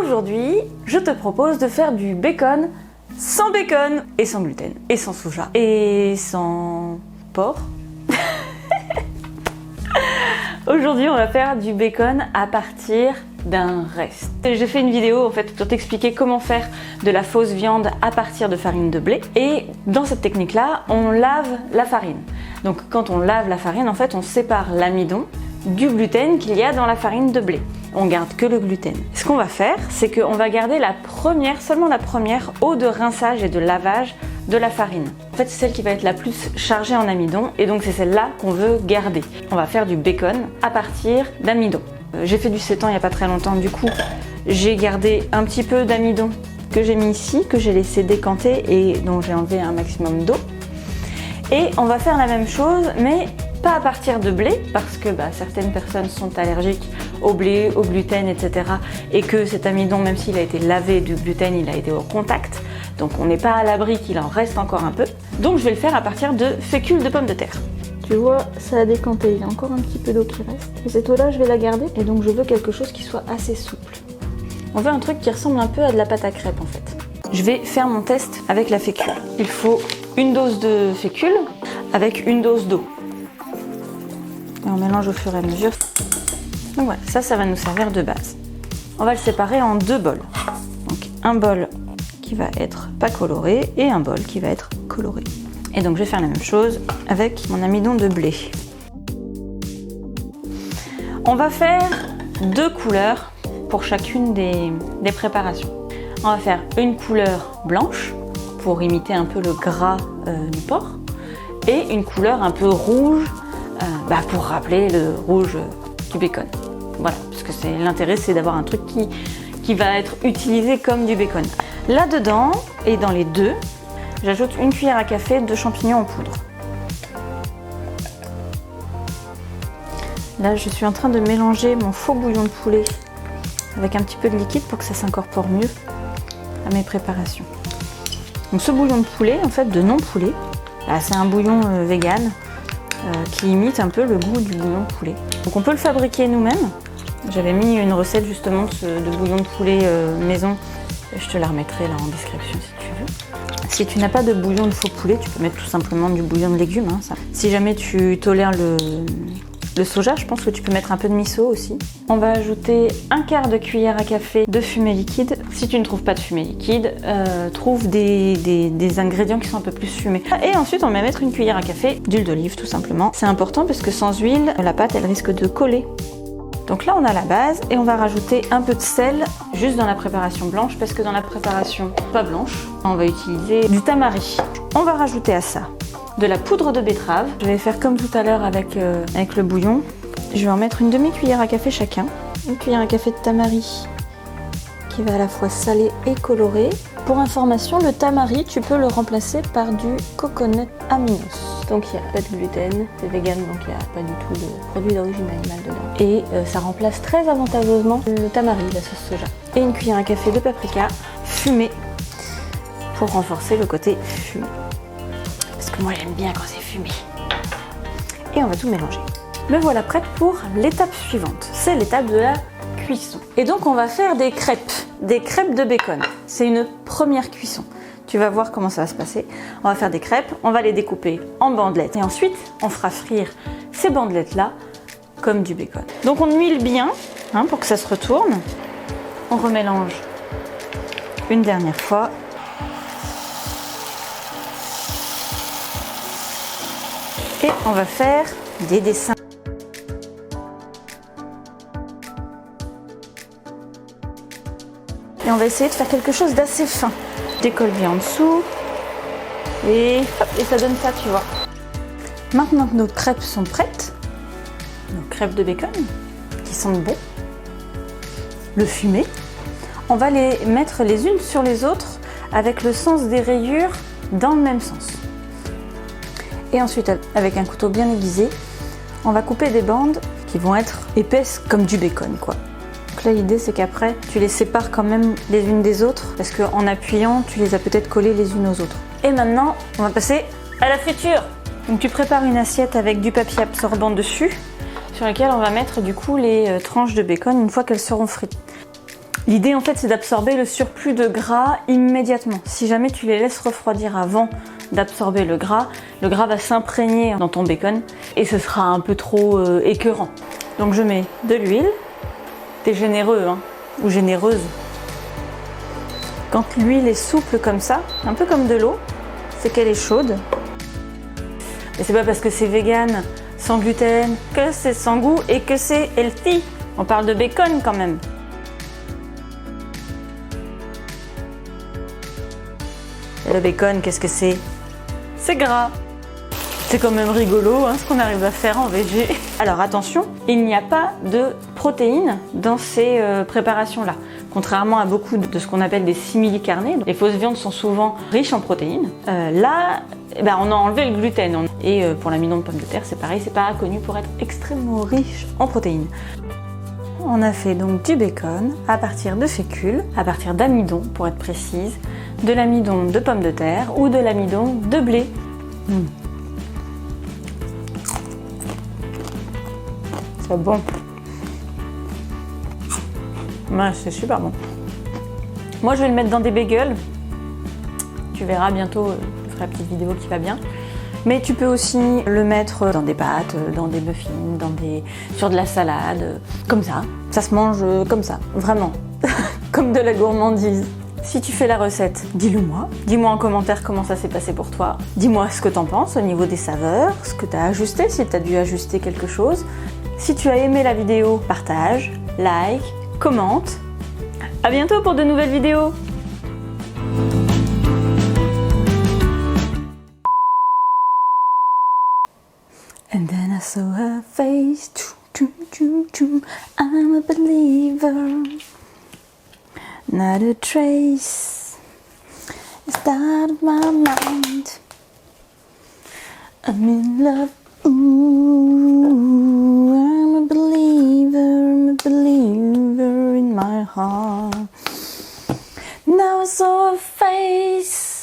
Aujourd'hui, je te propose de faire du bacon sans bacon et sans gluten et sans soja et sans porc. Aujourd'hui, on va faire du bacon à partir d'un reste. J'ai fait une vidéo en fait pour t'expliquer comment faire de la fausse viande à partir de farine de blé. Et dans cette technique-là, on lave la farine. Donc quand on lave la farine, en fait, on sépare l'amidon du gluten qu'il y a dans la farine de blé. On garde que le gluten. Ce qu'on va faire, c'est qu'on va garder seulement la première eau de rinçage et de lavage de la farine. En fait, c'est celle qui va être la plus chargée en amidon et donc c'est celle-là qu'on veut garder. On va faire du bacon à partir d'amidon. J'ai fait du sétan il n'y a pas très longtemps, du coup j'ai gardé un petit peu d'amidon que j'ai mis ici, que j'ai laissé décanter et dont j'ai enlevé un maximum d'eau. Et on va faire la même chose, mais pas à partir de blé, parce que certaines personnes sont allergiques au blé, au gluten, etc. Et que cet amidon, même s'il a été lavé du gluten, il a été au contact. Donc on n'est pas à l'abri qu'il en reste encore un peu. Donc je vais le faire à partir de fécule de pommes de terre. Tu vois, ça a décanté, il y a encore un petit peu d'eau qui reste. Et cette eau-là, je vais la garder. Et donc je veux quelque chose qui soit assez souple. On veut un truc qui ressemble un peu à de la pâte à crêpes en fait. Je vais faire mon test avec la fécule. Il faut une dose de fécule avec une dose d'eau. Et on mélange au fur et à mesure. Donc voilà, ça va nous servir de base. On va le séparer en deux bols. Donc un bol qui va être pas coloré et un bol qui va être coloré. Et donc je vais faire la même chose avec mon amidon de blé. On va faire deux couleurs pour chacune des préparations. On va faire une couleur blanche pour imiter un peu le gras du porc et une couleur un peu rouge pour rappeler le rouge du bacon. Voilà, parce que l'intérêt c'est d'avoir un truc qui va être utilisé comme du bacon. Là-dedans et dans les deux, j'ajoute une cuillère à café de champignons en poudre. Là, je suis en train de mélanger mon faux bouillon de poulet avec un petit peu de liquide pour que ça s'incorpore mieux à mes préparations. Donc ce bouillon de poulet, en fait de non-poulet, c'est un bouillon vegan qui imite un peu le goût du bouillon de poulet. Donc on peut le fabriquer nous-mêmes. J'avais mis une recette justement de bouillon de poulet maison. Je te la remettrai là en description si tu veux. Si tu n'as pas de bouillon de faux poulet, tu peux mettre tout simplement du bouillon de légumes. Si jamais tu tolères le soja, je pense que tu peux mettre un peu de miso aussi. On va ajouter un quart de cuillère à café de fumée liquide. Si tu ne trouves pas de fumée liquide, trouve des ingrédients qui sont un peu plus fumés. Et ensuite, on va mettre une cuillère à café d'huile d'olive tout simplement. C'est important parce que sans huile, la pâte elle risque de coller. Donc là, on a la base et on va rajouter un peu de sel juste dans la préparation blanche parce que dans la préparation pas blanche, on va utiliser du tamari. On va rajouter à ça de la poudre de betterave. Je vais faire comme tout à l'heure avec le bouillon. Je vais en mettre une demi-cuillère à café chacun. Une cuillère à café de tamari qui va à la fois salé et coloré. Pour information, le tamari, tu peux le remplacer par du coconut aminos. Donc il n'y a pas de gluten, c'est vegan, donc il n'y a pas du tout de produit d'origine animale dedans. Et ça remplace très avantageusement le tamari, la sauce soja. Et une cuillère à café de paprika fumée pour renforcer le côté fumé. Parce que moi j'aime bien quand c'est fumé. Et on va tout mélanger. Me voilà prête pour l'étape suivante. C'est l'étape de la cuisson. Et donc on va faire des crêpes de bacon. C'est une première cuisson. Tu vas voir comment ça va se passer. On va faire des crêpes, on va les découper en bandelettes. Et ensuite, on fera frire ces bandelettes-là comme du bacon. Donc on huile bien pour que ça se retourne. On remélange une dernière fois. Et on va faire des dessins. Et on va essayer de faire quelque chose d'assez fin. Décolle bien en dessous. Et hop, et ça donne ça, tu vois. Maintenant que nos crêpes sont prêtes, nos crêpes de bacon, qui sentent bon, le fumé, on va les mettre les unes sur les autres avec le sens des rayures dans le même sens. Et ensuite, avec un couteau bien aiguisé, on va couper des bandes qui vont être épaisses comme du bacon, quoi. Donc là, l'idée, c'est qu'après, tu les sépares quand même les unes des autres, parce qu'en appuyant, tu les as peut-être collées les unes aux autres. Et maintenant, on va passer à la friture. Donc tu prépares une assiette avec du papier absorbant dessus, sur laquelle on va mettre du coup les tranches de bacon une fois qu'elles seront frites. L'idée en fait c'est d'absorber le surplus de gras immédiatement. Si jamais tu les laisses refroidir avant d'absorber le gras va s'imprégner dans ton bacon et ce sera un peu trop écœurant. Donc je mets de l'huile. T'es généreux hein, ou généreuse. Quand l'huile est souple comme ça, un peu comme de l'eau, c'est qu'elle est chaude. Et c'est pas parce que c'est vegan, sans gluten, que c'est sans goût et que c'est healthy. On parle de bacon quand même. Et le bacon, qu'est-ce que c'est? C'est gras. C'est quand même rigolo hein, ce qu'on arrive à faire en végé. Alors attention, il n'y a pas de protéines dans ces préparations-là. Contrairement à beaucoup de ce qu'on appelle des simili-carnés, les fausses viandes sont souvent riches en protéines. Là, on a enlevé le gluten. Et pour l'amidon de pomme de terre, c'est pareil, c'est pas connu pour être extrêmement riche en protéines. On a fait donc du bacon à partir de fécule, à partir d'amidon pour être précise, de l'amidon de pomme de terre ou de l'amidon de blé. C'est bon. Ouais, c'est super bon. Moi, je vais le mettre dans des bagels. Tu verras bientôt, je ferai la petite vidéo qui va bien. Mais tu peux aussi le mettre dans des pâtes, dans des muffins, sur de la salade, comme ça. Ça se mange comme ça, vraiment. Comme de la gourmandise. Si tu fais la recette, dis-le moi. Dis-moi en commentaire comment ça s'est passé pour toi. Dis-moi ce que t'en penses au niveau des saveurs, ce que t'as ajusté, si t'as dû ajuster quelque chose. Si tu as aimé la vidéo, partage, like, commente. À bientôt pour de nouvelles vidéos. And then I saw her face. I'm a believer. Not a trace is out of my mind. I'm in love. Ooh, I'm a believer in my heart. Now I saw her face.